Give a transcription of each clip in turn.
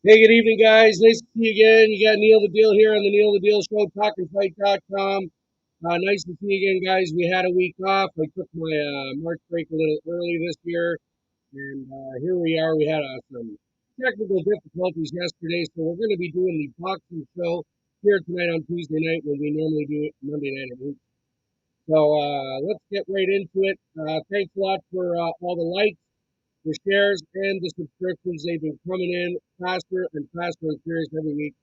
Hey, good evening, guys. Nice to see you again. You got Neil the Deal here on the Neil the Deal Show, talkinfight.com. Nice to see you again, guys. We had a week off. I took my March break a little early this year, and here we are. We had some technical difficulties yesterday, so we're going to be doing the boxing show here tonight on Tuesday night when we normally do it Monday night at week. So let's get right into it. Thanks a lot for all the likes, the shares, and the subscriptions. They've been coming in faster and faster and furious every week,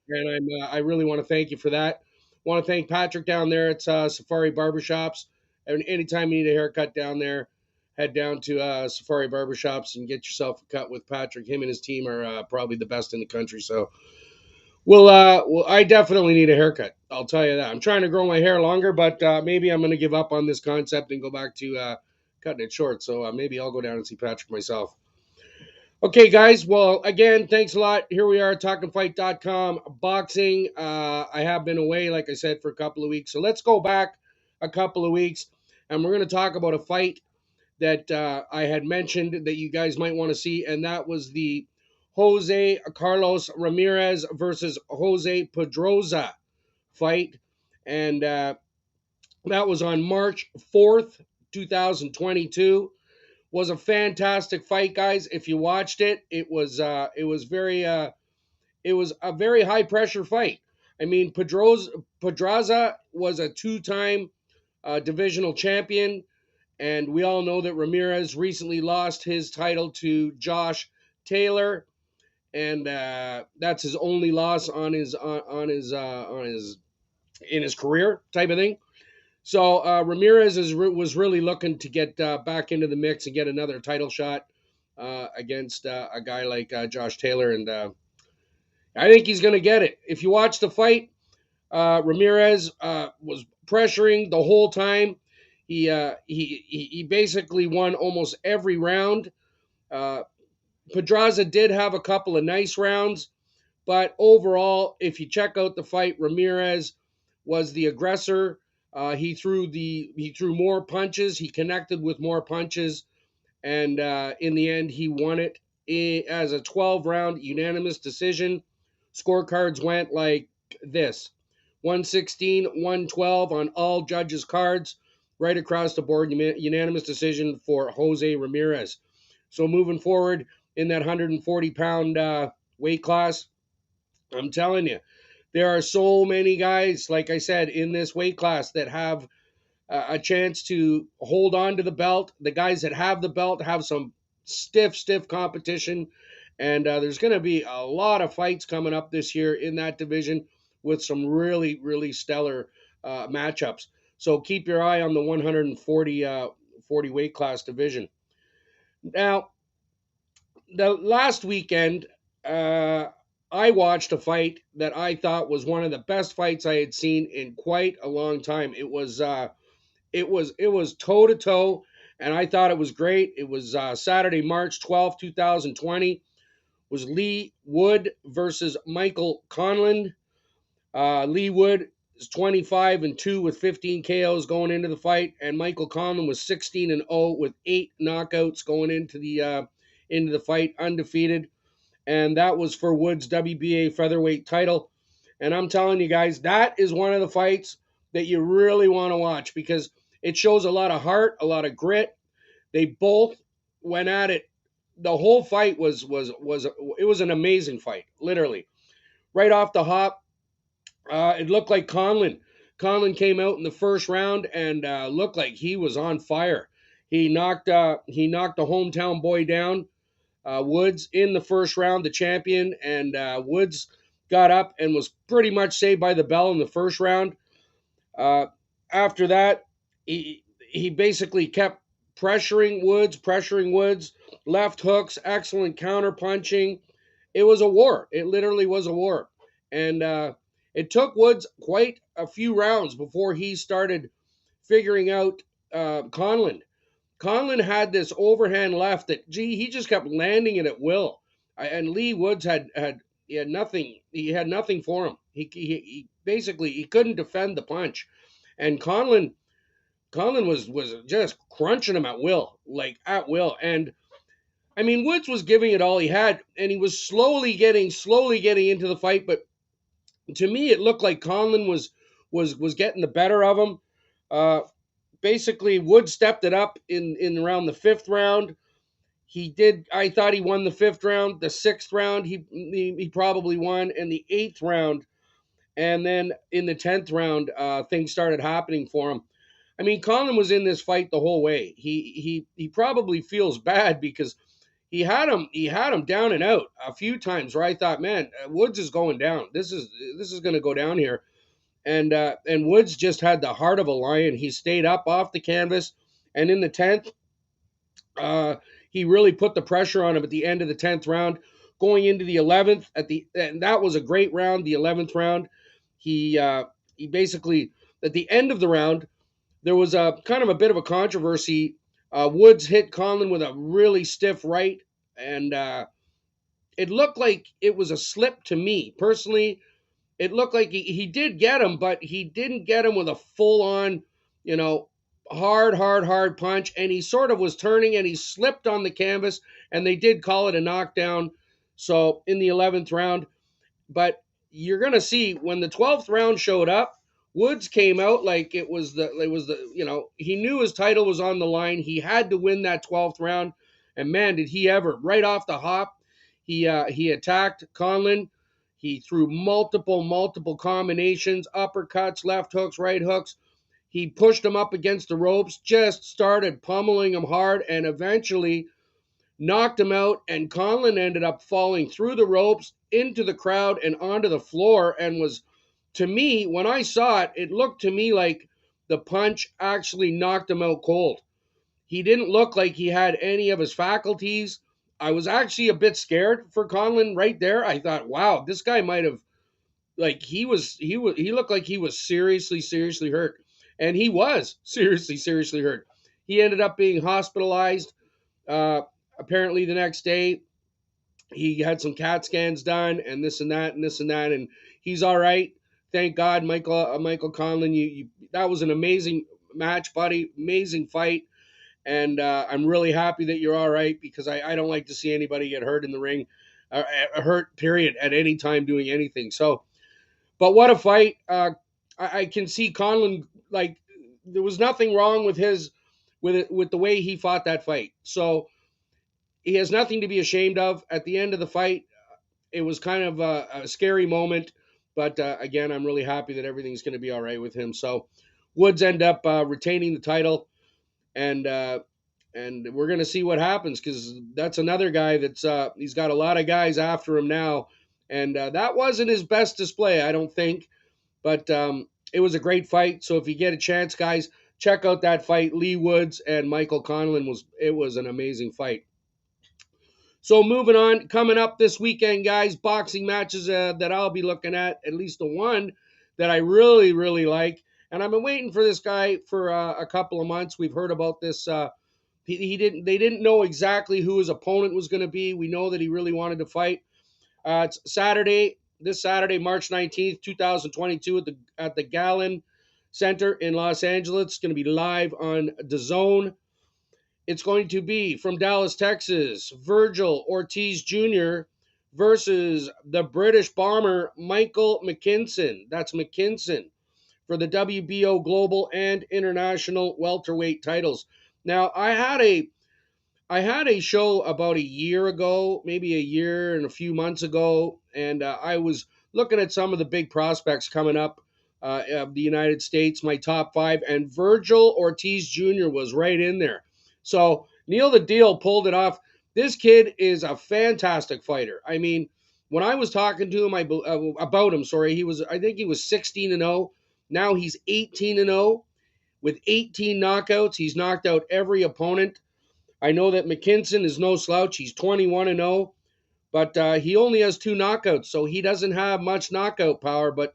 and I really want to thank you for that. Want to thank Patrick down there at Safari Barbershops. And anytime you need a haircut down there, head down to Safari Barbershops and get yourself a cut with Patrick. Him and his team are probably the best in the country. So I definitely need a haircut. I'll tell you that. I'm trying to grow my hair longer, but maybe I'm going to give up on this concept and go back to cutting it short. So maybe I'll go down and see Patrick myself. Okay, guys. Well, again, thanks a lot. Here we are, talkinfight.com, boxing. I have been away, like I said, for a couple of weeks. So let's go back a couple of weeks, and we're going to talk about a fight that I had mentioned that you guys might want to see, and that was the Jose Carlos Ramirez versus Jose Pedraza fight. And that was on March 4th, 2022. Was a fantastic fight, guys. If you watched it, it was a very high pressure fight. I mean, Pedraza was a two-time divisional champion, and we all know that Ramirez recently lost his title to Josh Taylor, and that's his only loss on his in his career, type of thing. So Ramirez was really looking to get back into the mix and get another title shot against a guy like Josh Taylor, and I think he's going to get it. If you watch the fight, Ramirez was pressuring the whole time. He basically won almost every round. Uh, Pedraza did have a couple of nice rounds, but overall, if you check out the fight, Ramirez was the aggressor. He threw more punches. He connected with more punches, and in the end, he won it as a 12-round unanimous decision. Scorecards went like this: 116, 112 on all judges' cards, right across the board. Unanimous decision for Jose Ramirez. So moving forward in that 140-pound weight class, I'm telling you, there are so many guys, like I said, in this weight class that have a chance to hold on to the belt. The guys that have the belt have some stiff competition. And there's going to be a lot of fights coming up this year in that division with some really stellar matchups. So keep your eye on the 140 weight class division. Now, the last weekend, uh, I watched a fight that I thought was one of the best fights I had seen in quite a long time. It was toe to toe, and I thought it was great. It was Saturday, March 12th, 2020. Was Lee Wood versus Michael Conlan. Lee Wood is 25-2 with 15 KOs going into the fight, and Michael Conlan was 16-0 with 8 knockouts going into the fight, undefeated. And that was for Wood's WBA featherweight title. And I'm telling you guys, that is one of the fights that you really want to watch because it shows a lot of heart, a lot of grit. They both went at it. The whole fight was it was an amazing fight, literally. Right off the hop, it looked like Conlan came out in the first round and looked like he was on fire. He knocked the hometown boy down, Woods, in the first round, the champion, and Woods got up and was pretty much saved by the bell in the first round. Uh, After that, he basically kept pressuring Woods, left hooks, excellent counter punching. It was a war. It literally was a war, and it took Woods quite a few rounds before he started figuring out Conlan. Conlan had this overhand left that he just kept landing it at will, and Lee Woods had he had nothing. He had nothing for him. He basically he couldn't defend the punch, and Conlan was just crunching him at will, like at will. And I mean, Woods was giving it all he had, and he was slowly getting into the fight. But to me, it looked like Conlan was getting the better of him. Uh, Basically, Woods stepped it up in around the fifth round. He did. I thought he won the fifth round. The sixth round, he probably won, and the eighth round, and then in the 10th round, things started happening for him. I mean, Conlan was in this fight the whole way. He probably feels bad because he had him down and out a few times where I thought, man, Woods is going down. This is going to go down here. And Woods just had the heart of a lion. He stayed up off the canvas, and in the 10th, uh, he really put the pressure on him at the end of the 10th round. Going into the 11th, and that was a great round. The 11th round, he basically at the end of the round there was a kind of a bit of a controversy. Woods hit Conlan with a really stiff right, and it looked like it was a slip to me personally. It looked like he did get him, but he didn't get him with a full on, you know, hard punch. And he sort of was turning and he slipped on the canvas, and they did call it a knockdown. So in the 11th round, but you're gonna see when the 12th round showed up, Woods came out like it was the he knew his title was on the line. He had to win that 12th round, and man, did he ever! Right off the hop, he attacked Conlan. He threw multiple combinations, uppercuts, left hooks, right hooks. He pushed him up against the ropes, just started pummeling him hard, and eventually knocked him out, and Conlan ended up falling through the ropes into the crowd and onto the floor. And was, to me, when I saw it, it looked to me like the punch actually knocked him out cold. He didn't look like he had any of his faculties. I was actually a bit scared for Conlan right there. I thought, wow, this guy might have, like, he looked like he was seriously hurt. And he was seriously hurt. He ended up being hospitalized. uh, Apparently, the next day, he had some CAT scans done, and this and that, and this and that, and he's all right. Thank God, Michael Conlan. You that was an amazing match, buddy. Amazing fight, and I'm really happy that you're all right because I don't like to see anybody get hurt in the ring, hurt period at any time doing anything. So, but what a fight! I can see Conlan, like, there was nothing wrong with his with the way he fought that fight. So he has nothing to be ashamed of. At the end of the fight, it was kind of a scary moment, but again, I'm really happy that everything's going to be all right with him. So Woods end up retaining the title, and we're going to see what happens because that's another guy that's he's got a lot of guys after him now, and that wasn't his best display, I don't think, but it was a great fight. So if you get a chance, guys, check out that fight. Lee Woods and Michael Conlan was an amazing fight. So moving on, coming up this weekend, guys, boxing matches that I'll be looking at least the one that I really like. And I've been waiting for this guy for a couple of months. We've heard about this. They didn't know exactly who his opponent was going to be. We know that he really wanted to fight. It's this Saturday, March 19th, 2022, at the Gallon Center in Los Angeles. It's going to be live on DAZN. It's going to be from Dallas, Texas, Virgil Ortiz Jr. versus the British bomber Michael McKinson. That's McKinson for the WBO Global and International welterweight titles. Now, I had a show about a year ago, maybe a year and a few months ago, and I was looking at some of the big prospects coming up of the United States, my top five, and Virgil Ortiz Jr. was right in there. So Neil the Deal pulled it off. This kid is a fantastic fighter. I mean, when I was talking to him about him, sorry, I think he was 16-0. Now he's 18-0 with 18 knockouts. He's knocked out every opponent. I know that McKinson is no slouch. He's 21-0, but he only has two knockouts, so he doesn't have much knockout power. But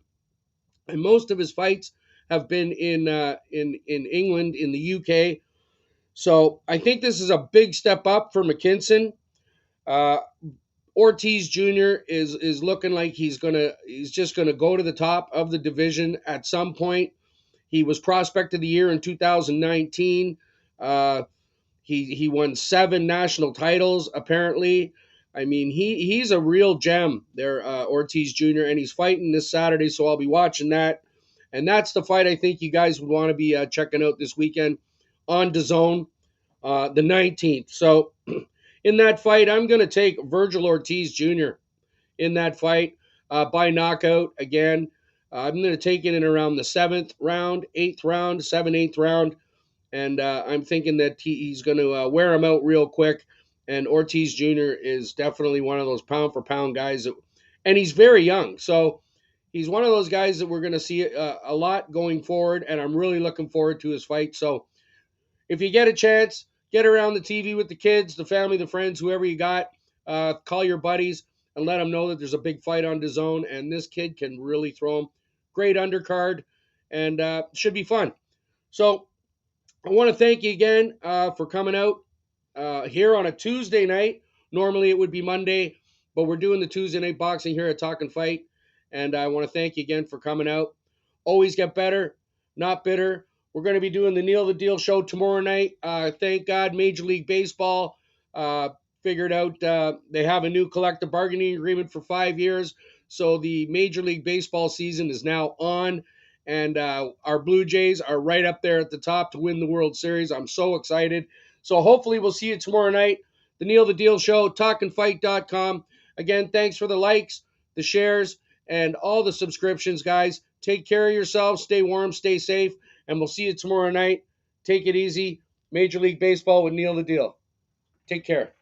most of his fights have been in England, in the UK. So I think this is a big step up for McKinson. Uh, Ortiz Jr. is looking like he's just gonna go to the top of the division at some point. He was prospect of the year in 2019. He won 7 national titles apparently. I mean, he's a real gem there, Ortiz Jr., and he's fighting this Saturday, so I'll be watching that. And that's the fight I think you guys would want to be checking out this weekend on DAZN, the 19th. So in that fight, I'm going to take Virgil Ortiz Jr. in that fight by knockout again. I'm going to take it in around the 7th round, 8th round, 7th, 8th round. And I'm thinking that he's going to wear him out real quick. And Ortiz Jr. is definitely one of those pound for pound guys. And he's very young. So he's one of those guys that we're going to see a lot going forward. And I'm really looking forward to his fight. So if you get a chance, get around the TV with the kids, the family, the friends, whoever you got. Call your buddies and let them know that there's a big fight on DAZN. And this kid can really throw him. Great undercard. And should be fun. So I want to thank you again for coming out here on a Tuesday night. Normally it would be Monday, but we're doing the Tuesday night boxing here at Talkin Fight. And I want to thank you again for coming out. Always get better, not bitter. We're going to be doing the Neil the Deal show tomorrow night. Thank God Major League Baseball figured out they have a new collective bargaining agreement for 5 years. So the Major League Baseball season is now on. And our Blue Jays are right up there at the top to win the World Series. I'm so excited. So hopefully we'll see you tomorrow night. The Neil the Deal Show, talkinfight.com. Again, thanks for the likes, the shares, and all the subscriptions, guys. Take care of yourselves. Stay warm, stay safe, and we'll see you tomorrow night. Take it easy. Major League Baseball with Neil the Deal. Take care.